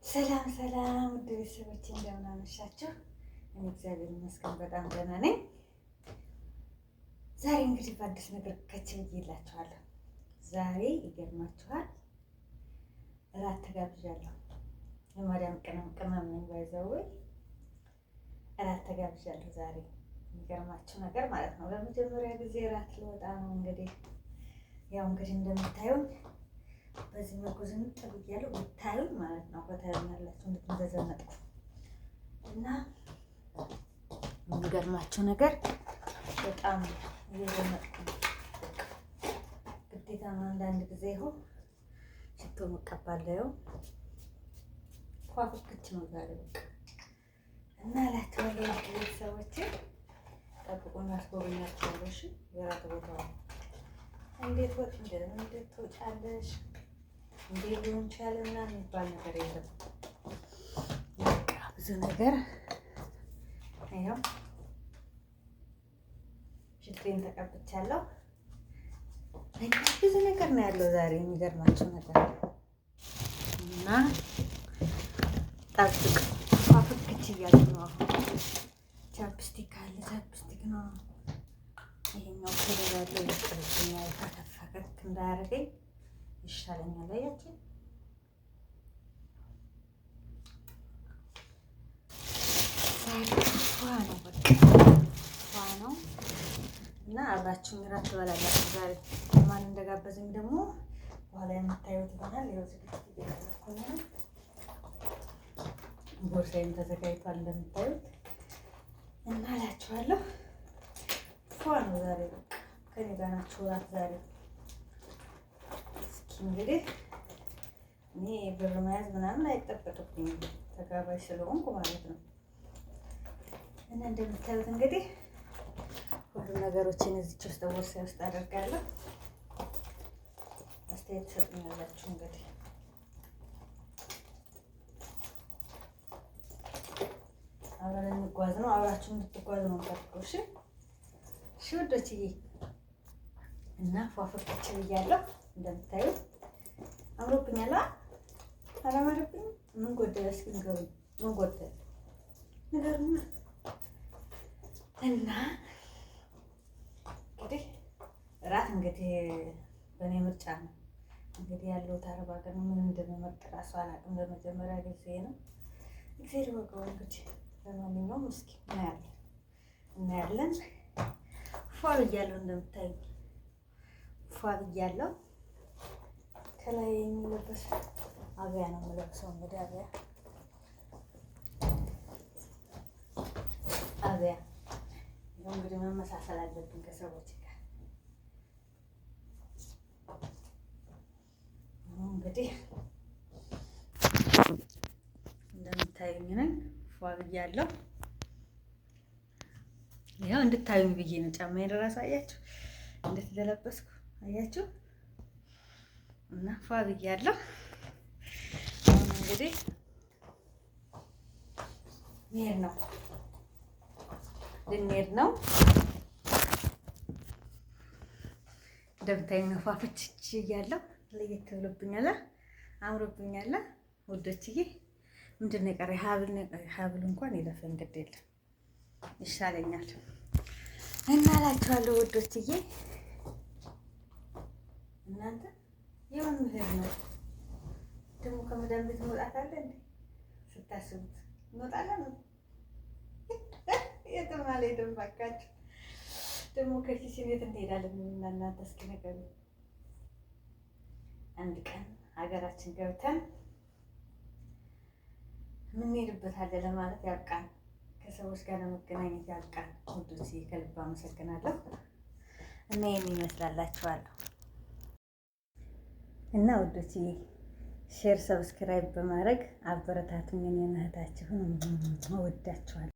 ሰላም ሰላም ውድ ቤተሰቦቼ እንደምን አመሻችሁ? እኔ እግዚአብሔር ይመስገን በጣም ደህና ነኝ። ዛሬ እንግዲህ በአዲስ ነገር ከች ብዬላችኋለሁ። ዛሬ ይገርማችኋል እራት ተጋብዣለሁ። የማርያም ቅመም ነኝ ባይዘው እራት ተጋብዣለሁ ዛሬ። የሚገርማችሁ ነገር ማለት ነው ለመጀመሪያ ጊዜ እራት ልወጣ ነው። እንግዲህ እንደምታዩኝ በዚህ መልኩ ዝንጥ ብያለሁ ብታዩኝ ማለት ነው። በታዩኛላችሁ እንደተዘነጥኩ እና የሚገርማችሁ ነገር በጣም እየዘነጥኩ ነው። ግዴታ ነው አንዳንድ ጊዜ ይኸው ሽቶ መቀባለሁ። ፏፍክች ነው ዛሬ በቃ እና እላችኋለሁ ቤተሰቦቼ ጠብቁና አስጎበኛችኋለሁ። እሺ የራት ቦታው እንዴት ትወጫለሽ እንዴት ሊሆን ይችላል እና የሚባል ነገር የለም። በቃ ብዙ ነገር ይኸው ሽቶዬን ተቀብቻለሁ። ብዙ ነገር ነው ያለው ዛሬ የሚገርማችሁ ነገር እና ጠብቅ ፏፍክች እያልኩ ነው። አሁን ቻፕስቲክ አለ ቻፕስቲክ ነው ይሄኛው ከለር ያለው ይቅርብኛ ፈከክ እንዳያደርገኝ ይሻለኛል። አያችሁ ዋ ነው በቃ ዋ ነው እና አብራችሁኝ እራት ትበላላችሁ። ዛሬ ማን እንደጋበዘኝ ደግሞ በኋላ የምታዩት ይሆናል። ይኸው ዝግጅት እያደረኩኝ ነው። ቦርሳዬም ተዘጋጅቷል እንደምታዩት እና እላችኋለሁ ፏ ነው ዛሬ በቃ ከኔ ጋር ናችሁ እራት ዛሬ። እስኪ እንግዲህ እኔ ብር መያዝ ምናምን አይጠበቅብኝም ተጋባዥ ስለሆንኩ ማለት ነው። እና እንደምታዩት እንግዲህ ሁሉም ነገሮችን እዚች ውስጥ ቦርሳዬ ውስጥ አደርጋለሁ። አስተያየት ትሰጡኛላችሁ እንግዲህ አብረን እንጓዝ ነው። አብራችሁ እንድትጓዝ ነው የምፈልገው። እሺ ውዶችዬ እና ፏፍክች ብያለሁ። እንደምታዩት አምሮብኛል። አላማረብኝም? ምን ጎደለ እስኪ ንገሩኝ። ምን ጎደለ ንገሩኝ። እና እንግዲህ እራት እንግዲህ በእኔ ምርጫ ነው እንግዲህ ያለሁት አረብ ሀገር ምን እንደምመርጥ እራሱ አላውቅም። በመጀመሪያ ጊዜ ነው እግዚአብሔር ወቀው እንግዲህ ለማንኛውም እስኪ እናያለን። ፏ ብያለሁ እንደምታዩኝ ፏ ብያለሁ። ከላይ የሚለበስ አብያ ነው የምለብሰው። እንግዲህ አብያ እንግዲህ መመሳሰል አለብን ከሰዎች ጋር። እንግዲህ እንደምታዩኝ ነኝ ፏ ብያለሁ። ያው እንድታዩኝ ብዬ ነው። ጫማዬን እራሱ አያችሁ እንዴት እንደለበስኩ አያችሁ። እና ፏ ብያለሁ። አሁን እንግዲህ ልንሄድ ነው። እንደምታዩኝ ነው ፏፍች እያለሁ ለየት ብሎብኛል፣ አምሮብኛል ውዶችዬ። ምንድን ነው የቀረኝ? ሀብል እንኳን የለፈን ግድ የለም ይሻለኛል እና እላችኋለሁ ውዶችዬ። እናንተ የምን ምህር ነው ደግሞ ከመዳን ቤት መውጣት አለ እንዴ? ስታስቡት እንወጣለን። የትም አልሄድም እባካችሁ። ደግሞ ከኪስ ቤት እንሄዳለን እና እናንተ እስኪ ነገሩ አንድ ቀን ሀገራችን ገብተን የምንሄድበት አለ ለማለት ያብቃን። ከሰዎች ጋር ለመገናኘት ያብቃን። ውዶቼ ከልብ አመሰግናለሁ። እና ይመስላላችኋለሁ እና ውዶቼ ሼር፣ ሰብስክራይብ በማድረግ አበረታቱኝ። እኔን እህታችሁን እወዳችኋለሁ።